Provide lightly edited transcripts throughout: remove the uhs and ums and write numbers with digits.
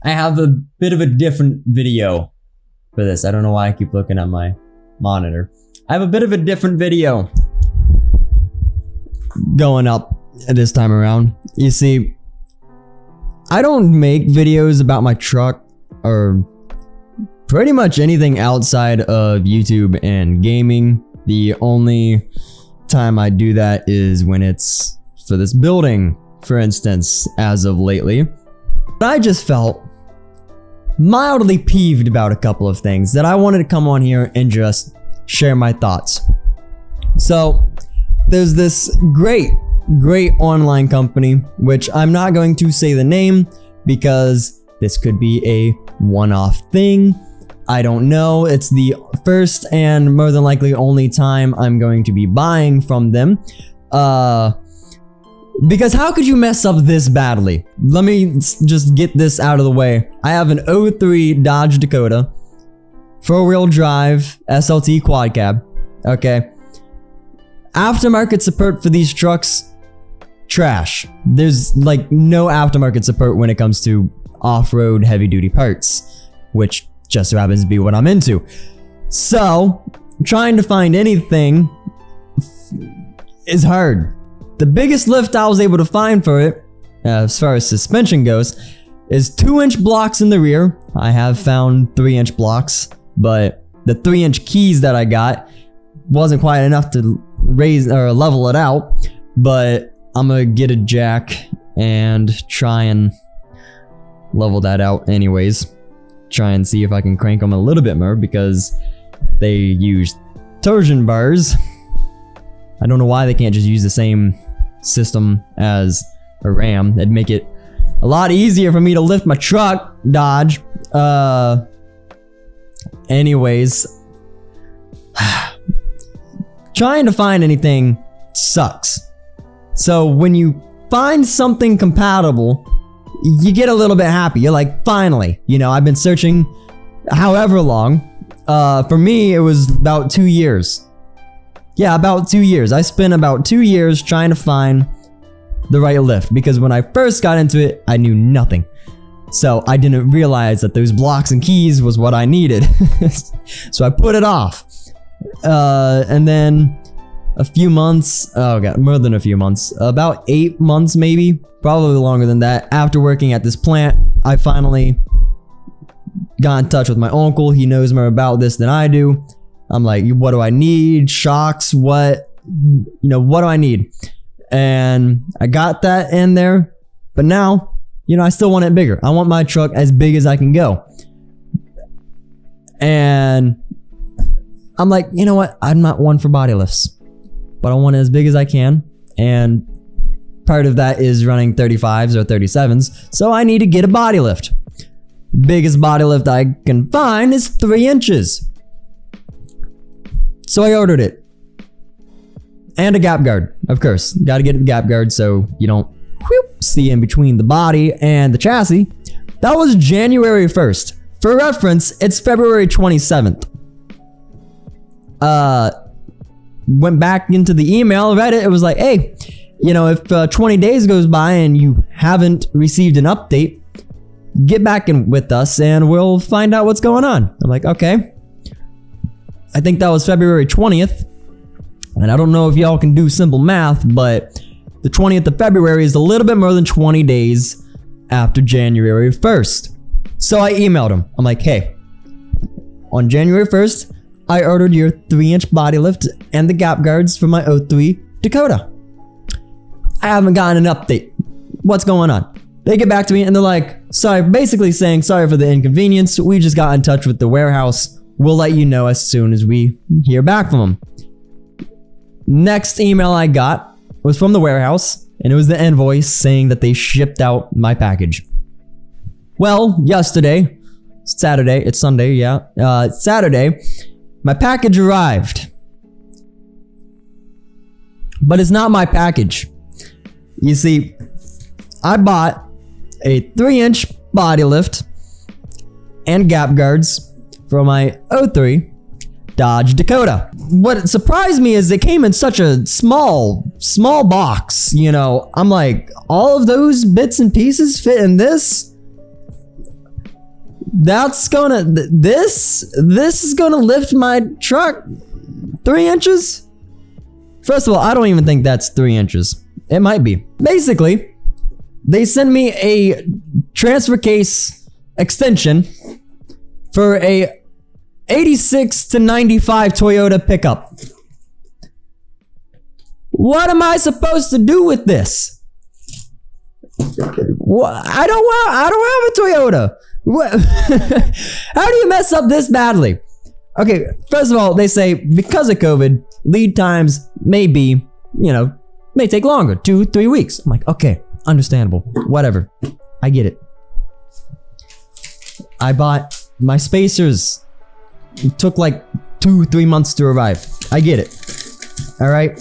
I have a bit of a different video for this. I don't know why I keep looking at my monitor. I have a bit of a different video going up this time around. You see, I don't make videos about my truck or pretty much anything outside of YouTube and gaming. The only time I do that is when it's for this building, for instance, as of lately. But I just felt mildly peeved about a couple of things that I wanted to come on here and just share my thoughts. So there's this great online company, which I'm not going to say the name because this could be a one-off thing. I don't know. It's the first and more than likely only time I'm going to be buying from them. Because how could you mess up this badly? Let me just get this out of the way. I have an 03 Dodge Dakota, 4-wheel drive, SLT quad cab. Okay. Aftermarket support for these trucks, trash. There's like no aftermarket support when it comes to off-road heavy-duty parts, which just so happens to be what I'm into. So, trying to find anything is hard. The biggest lift I was able to find for it, as far as suspension goes, is 2-inch blocks in the rear. I have found 3-inch blocks, but the 3-inch keys that I got wasn't quite enough to raise or level it out. But I'm gonna get a jack and try and level that out anyways. Try and see if I can crank them a little bit more because they use torsion bars. I don't know why they can't just use the same system as a Ram. That'd make it a lot easier for me to lift my truck, Dodge. Anyways, trying to find anything sucks. So when you find something compatible, you get a little bit happy. You're like, finally, you know, I've been searching however long. For me, it was about 2 years. Yeah, about 2 years. I spent about 2 years trying to find the right lift because when I first got into it, I knew nothing. So I didn't realize that those blocks and keys was what I needed. So I put it off. And then a few months, oh god, more than a few months, about 8 months maybe, probably longer than that, after working at this plant, I finally got in touch with my uncle. He knows more about this than I do. I'm like, what do I need? Shocks? What? You know, what do I need? And I got that in there. But now, you know, I still want it bigger. I want my truck as big as I can go. And I'm like, you know what? I'm not one for body lifts, but I want it as big as I can. And part of that is running 35s or 37s. So I need to get a body lift. Biggest body lift I can find is 3 inches. So I ordered it. And a gap guard, of course. Got to get the gap guard so you don't see in between the body and the chassis. That was January 1st. For reference, it's February 27th. Went back into the email, read it. It was like, hey, you know, if 20 days goes by and you haven't received an update, get back in with us and we'll find out what's going on. I'm like, okay. I think that was February 20th. And I don't know if y'all can do simple math, but the 20th of February is a little bit more than 20 days after January 1st. So I emailed him. I'm like, hey, on January 1st, I ordered your 3-inch body lift and the gap guards for my 03 Dakota. I haven't gotten an update. What's going on? They get back to me and they're like, sorry, basically saying sorry for the inconvenience. We just got in touch with the warehouse. We'll let you know as soon as we hear back from them. Next email I got was from the warehouse, and it was the invoice saying that they shipped out my package. Well, yesterday, Saturday, it's Sunday, yeah. Saturday, my package arrived. But it's not my package. You see, I bought a 3-inch body lift and gap guards for my 03 Dodge Dakota. What surprised me is it came in such a small box, you know. I'm like, all of those bits and pieces fit in this? That's gonna, this is gonna lift my truck 3 inches? First of all, I don't even think that's 3 inches. It might be. Basically, they send me a transfer case extension for a 86 to 95 Toyota pickup. What am I supposed to do with this? What? I don't have a Toyota. What? How do you mess up this badly? Okay, first of all, they say because of COVID, lead times may be, may take longer, 2-3 weeks. I'm like, okay, understandable, whatever. I get it. I bought my spacers. It took like 2-3 months to arrive. I get it. All right.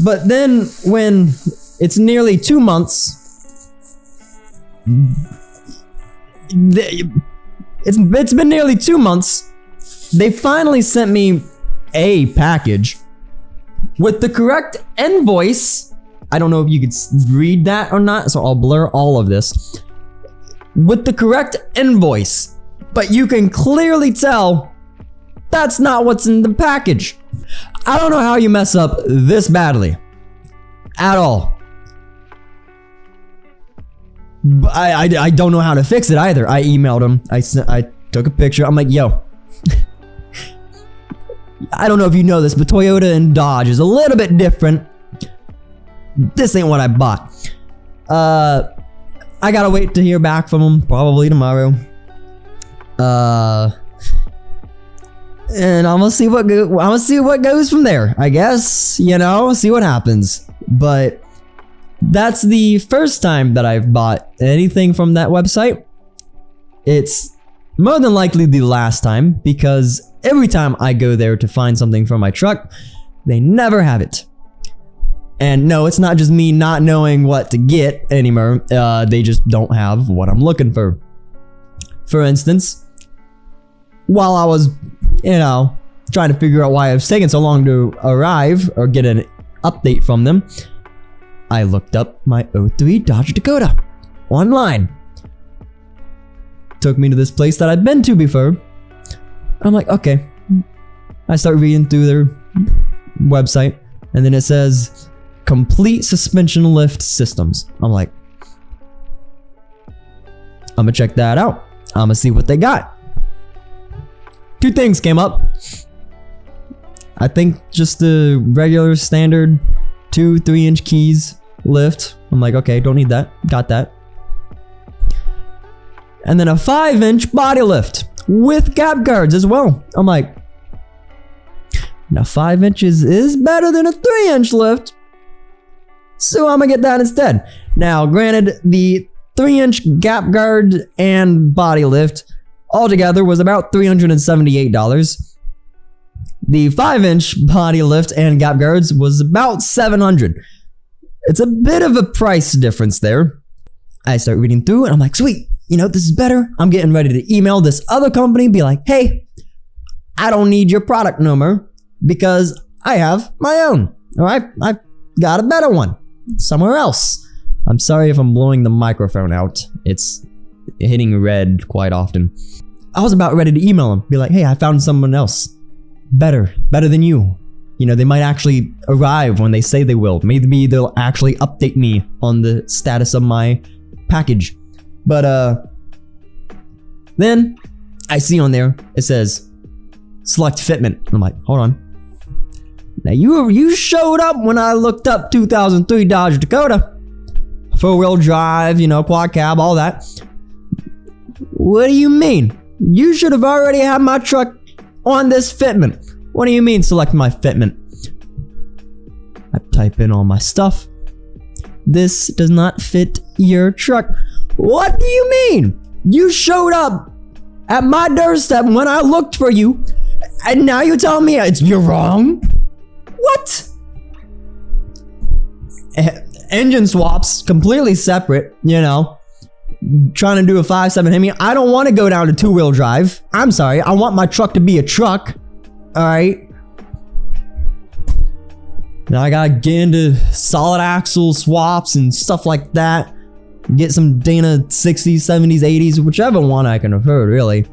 But then when it's nearly 2 months, it's been nearly 2 months, they finally sent me a package with the correct invoice. I don't know if you could read that or not, so I'll blur all of this. With the correct invoice, but you can clearly tell that's not what's in the package. I don't know how you mess up this badly at all. But I don't know how to fix it either. I emailed him. I took a picture. I'm like, yo. I don't know if you know this, but Toyota and Dodge is a little bit different. This ain't what I bought. I gotta wait to hear back from him, probably tomorrow. And I'm gonna see what goes from there. I guess, see what happens. But that's the first time that I've bought anything from that website. It's more than likely the last time, because every time I go there to find something for my truck, they never have it. And no, it's not just me not knowing what to get anymore. They just don't have what I'm looking for. For instance, while I was, trying to figure out why it was taking so long to arrive or get an update from them, I looked up my 03 Dodge Dakota online. Took me to this place that I'd been to before. I'm like, okay. I start reading through their website, and then it says complete suspension lift systems. I'm like, I'm gonna check that out. I'm gonna see what they got. 2 things came up. I think just the regular standard 2-3 inch keys lift. I'm like, okay, don't need that. Got that. And then a 5-inch body lift with gap guards as well. I'm like, now 5 inches is better than a 3-inch lift, so I'm gonna get that instead. Now, granted, the 3-inch gap guard and body lift altogether was about $378. The 5-inch body lift and gap guards was about $700. It's a bit of a price difference there. I start reading through and I'm like, sweet, this is better. I'm getting ready to email this other company, be like, hey, I don't need your product no more because I have my own. All right, I've got a better one somewhere else. I'm sorry if I'm blowing the microphone out. It's hitting red quite often. I was about ready to email them, be like, hey, I found someone else. Better than you. They might actually arrive when they say they will. Maybe they'll actually update me on the status of my package. But then I see on there, it says select fitment. I'm like, hold on. Now you showed up when I looked up 2003 Dodge Dakota. 4-wheel drive, quad cab, all that. What do you mean? You should have already had my truck on this fitment. What do you mean select my fitment? I type in all my stuff. This does not fit your truck. What do you mean? You showed up at my doorstep when I looked for you, and now you're telling me you're wrong? What? Engine swaps, completely separate, trying to do a 5.7 Hemi. I don't want to go down to 2-wheel drive. I'm sorry. I want my truck to be a truck. All right. Now I gotta get into solid axle swaps and stuff like that. Get some Dana 60s, 70s, 80s, whichever one I can afford, really.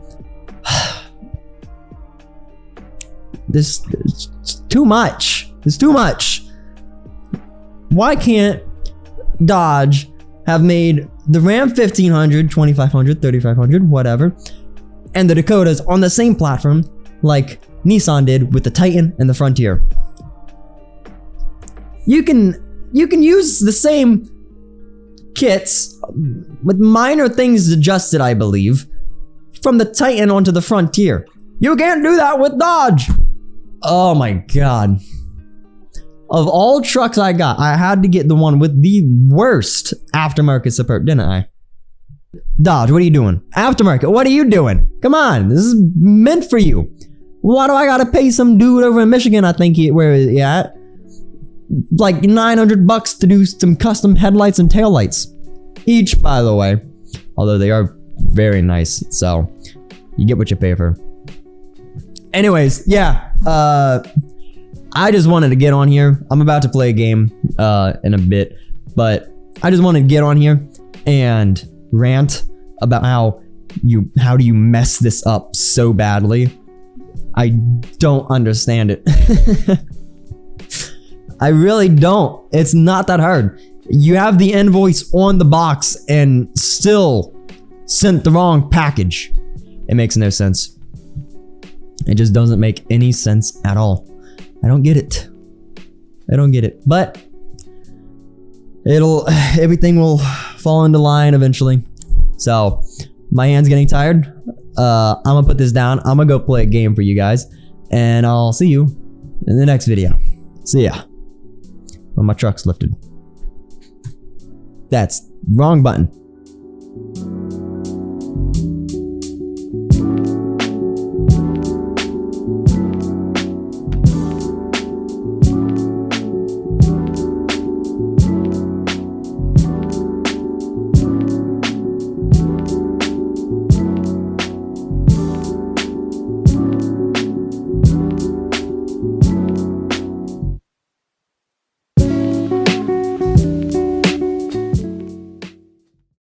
This is too much. It's too much. Why can't Dodge have made the Ram 1500, 2500, 3500, whatever, and the Dakotas on the same platform like Nissan did with the Titan and the Frontier? You can use the same kits with minor things adjusted, I believe, from the Titan onto the Frontier. You can't do that with Dodge. Oh my god. Of all trucks I got, I had to get the one with the worst aftermarket support, didn't I? Dodge, what are you doing? Aftermarket, what are you doing? Come on, this is meant for you. Why do I gotta pay some dude over in Michigan, I think where is he at? Like 900 bucks to do some custom headlights and taillights. Each, by the way. Although they are very nice, so you get what you pay for. Anyways, yeah, I just wanted to get on here. I'm about to play a game in a bit, but I just wanted to get on here and rant about how do you mess this up so badly. I don't understand it. I really don't. It's not that hard. You have the invoice on the box and still sent the wrong package. It makes no sense. It just doesn't make any sense at all. I don't get it. I don't get it. But everything will fall into line eventually. So my hand's getting tired. I'm gonna put this down. I'm gonna go play a game for you guys, and I'll see you in the next video. See ya. When my truck's lifted. That's wrong button.